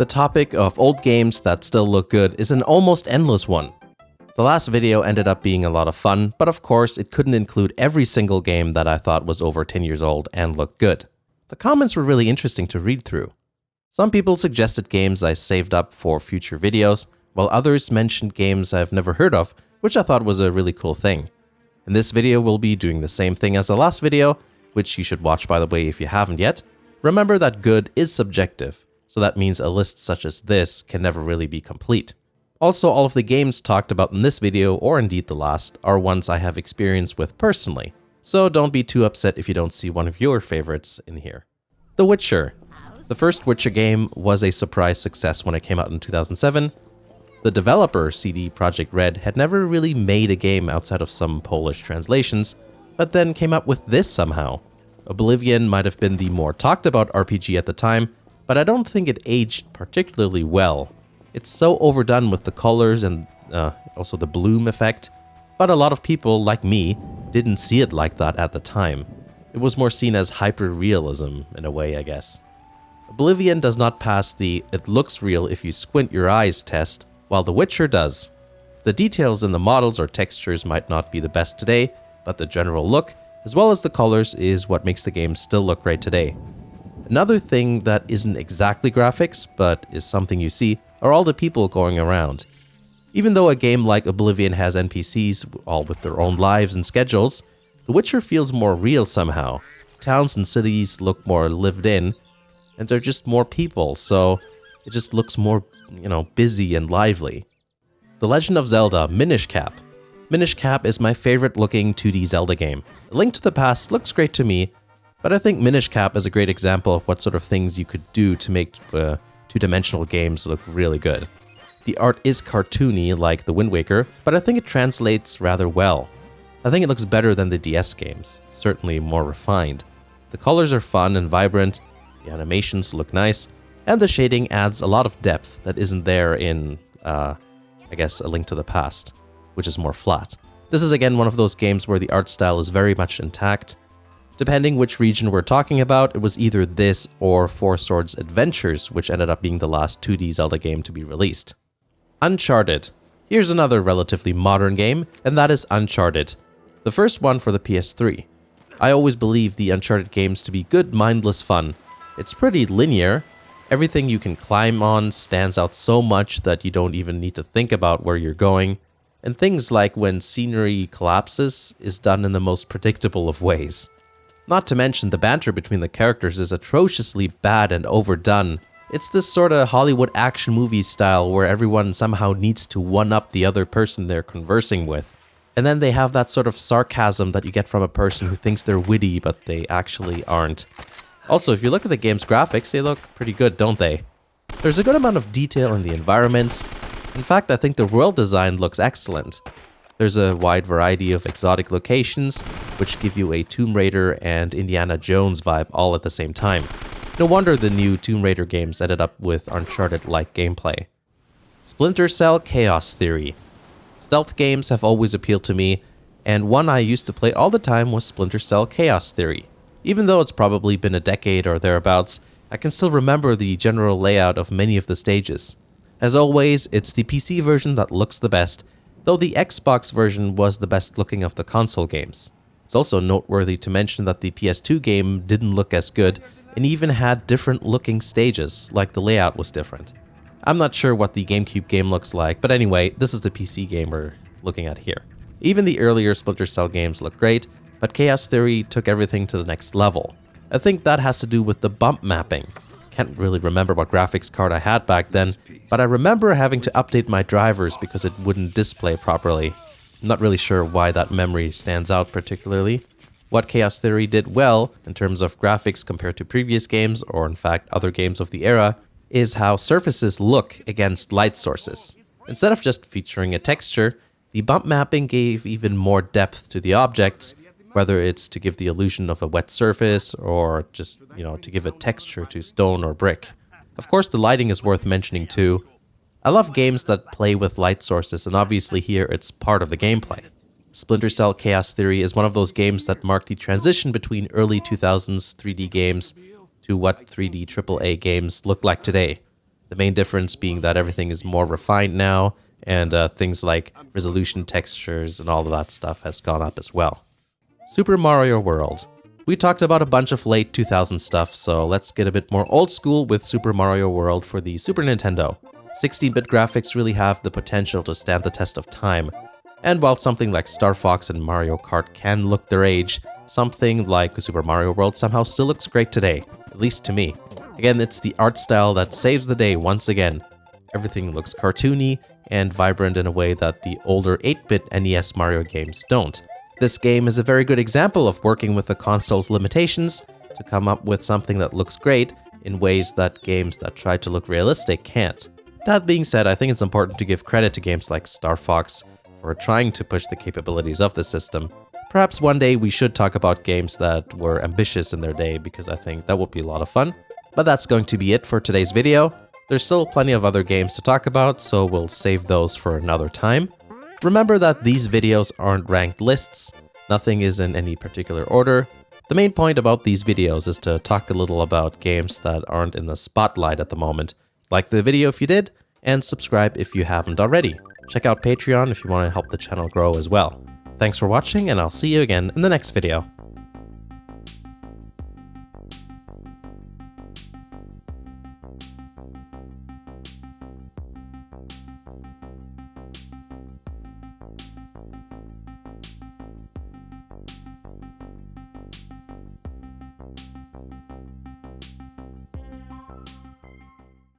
The topic of old games that still look good is an almost endless one. The last video ended up being a lot of fun, but of course it couldn't include every single game that I thought was over 10 years old and looked good. The comments were really interesting to read through. Some people suggested games I saved up for future videos, while others mentioned games I've never heard of, which I thought was a really cool thing. In this video we'll be doing the same thing as the last video, which you should watch by the way if you haven't yet. Remember that good is subjective. So that means a list such as this can never really be complete. Also, all of the games talked about in this video, or indeed the last, are ones I have experience with personally. So don't be too upset if you don't see one of your favorites in here. The Witcher. The first Witcher game was a surprise success when it came out in 2007. The developer, CD Projekt Red, had never really made a game outside of some Polish translations, but then came up with this somehow. Oblivion might have been the more talked about RPG at the time, but I don't think it aged particularly well. It's so overdone with the colors and also the bloom effect, but a lot of people, like me, didn't see it like that at the time. It was more seen as hyper-realism in a way, I guess. Oblivion does not pass the "it looks real if you squint your eyes" test, while The Witcher does. The details in the models or textures might not be the best today, but the general look, as well as the colors, is what makes the game still look great today. Another thing that isn't exactly graphics, but is something you see, are all the people going around. Even though a game like Oblivion has NPCs, all with their own lives and schedules, The Witcher feels more real somehow. Towns and cities look more lived in, and they're just more people, so it just looks more, busy and lively. The Legend of Zelda Minish Cap. Minish Cap is my favorite looking 2D Zelda game. A Link to the Past looks great to me, but I think Minish Cap is a great example of what sort of things you could do to make two-dimensional games look really good. The art is cartoony like the Wind Waker, but I think it translates rather well. I think it looks better than the DS games, certainly more refined. The colors are fun and vibrant, the animations look nice, and the shading adds a lot of depth that isn't there in, A Link to the Past, which is more flat. This is again one of those games where the art style is very much intact. Depending which region we're talking about, it was either this or Four Swords Adventures, which ended up being the last 2D Zelda game to be released. Uncharted. Here's another relatively modern game, and that is Uncharted, the first one for the PS3. I always believe the Uncharted games to be good, mindless fun. It's pretty linear. Everything you can climb on stands out so much that you don't even need to think about where you're going, and things like when scenery collapses is done in the most predictable of ways. Not to mention the banter between the characters is atrociously bad and overdone. It's this sort of Hollywood action movie style where everyone somehow needs to one-up the other person they're conversing with. And then they have that sort of sarcasm that you get from a person who thinks they're witty but they actually aren't. Also, if you look at the game's graphics, they look pretty good, don't they? There's a good amount of detail in the environments. In fact, I think the world design looks excellent. There's a wide variety of exotic locations, which give you a Tomb Raider and Indiana Jones vibe all at the same time. No wonder the new Tomb Raider games ended up with Uncharted-like gameplay. Splinter Cell Chaos Theory. Stealth games have always appealed to me, and one I used to play all the time was Splinter Cell Chaos Theory. Even though it's probably been a decade or thereabouts, I can still remember the general layout of many of the stages. As always, it's the PC version that looks the best, though the Xbox version was the best looking of the console games. It's also noteworthy to mention that the PS2 game didn't look as good and even had different looking stages, like the layout was different. I'm not sure what the GameCube game looks like, but anyway, this is the PC game we're looking at here. Even the earlier Splinter Cell games look great, but Chaos Theory took everything to the next level. I think that has to do with the bump mapping. Can't really remember what graphics card I had back then, but I remember having to update my drivers because it wouldn't display properly. I'm not really sure why that memory stands out particularly. What Chaos Theory did well, in terms of graphics compared to previous games, or in fact other games of the era, is how surfaces look against light sources. Instead of just featuring a texture, the bump mapping gave even more depth to the objects, whether it's to give the illusion of a wet surface or just, to give a texture to stone or brick. Of course, the lighting is worth mentioning too. I love games that play with light sources, and obviously here it's part of the gameplay. Splinter Cell Chaos Theory is one of those games that marked the transition between early 2000s 3D games to what 3D AAA games look like today. The main difference being that everything is more refined now, and things like resolution, textures, and all of that stuff has gone up as well. Super Mario World. We talked about a bunch of late 2000s stuff, so let's get a bit more old school with Super Mario World for the Super Nintendo. 16-bit graphics really have the potential to stand the test of time. And while something like Star Fox and Mario Kart can look their age, something like Super Mario World somehow still looks great today, at least to me. Again, it's the art style that saves the day once again. Everything looks cartoony and vibrant in a way that the older 8-bit NES Mario games don't. This game is a very good example of working with the console's limitations to come up with something that looks great in ways that games that try to look realistic can't. That being said, I think it's important to give credit to games like Star Fox for trying to push the capabilities of the system. Perhaps one day we should talk about games that were ambitious in their day, because I think that would be a lot of fun. But that's going to be it for today's video. There's still plenty of other games to talk about, so we'll save those for another time. Remember that these videos aren't ranked lists. Nothing is in any particular order. The main point about these videos is to talk a little about games that aren't in the spotlight at the moment. Like the video if you did, and subscribe if you haven't already. Check out Patreon if you want to help the channel grow as well. Thanks for watching, and I'll see you again in the next video.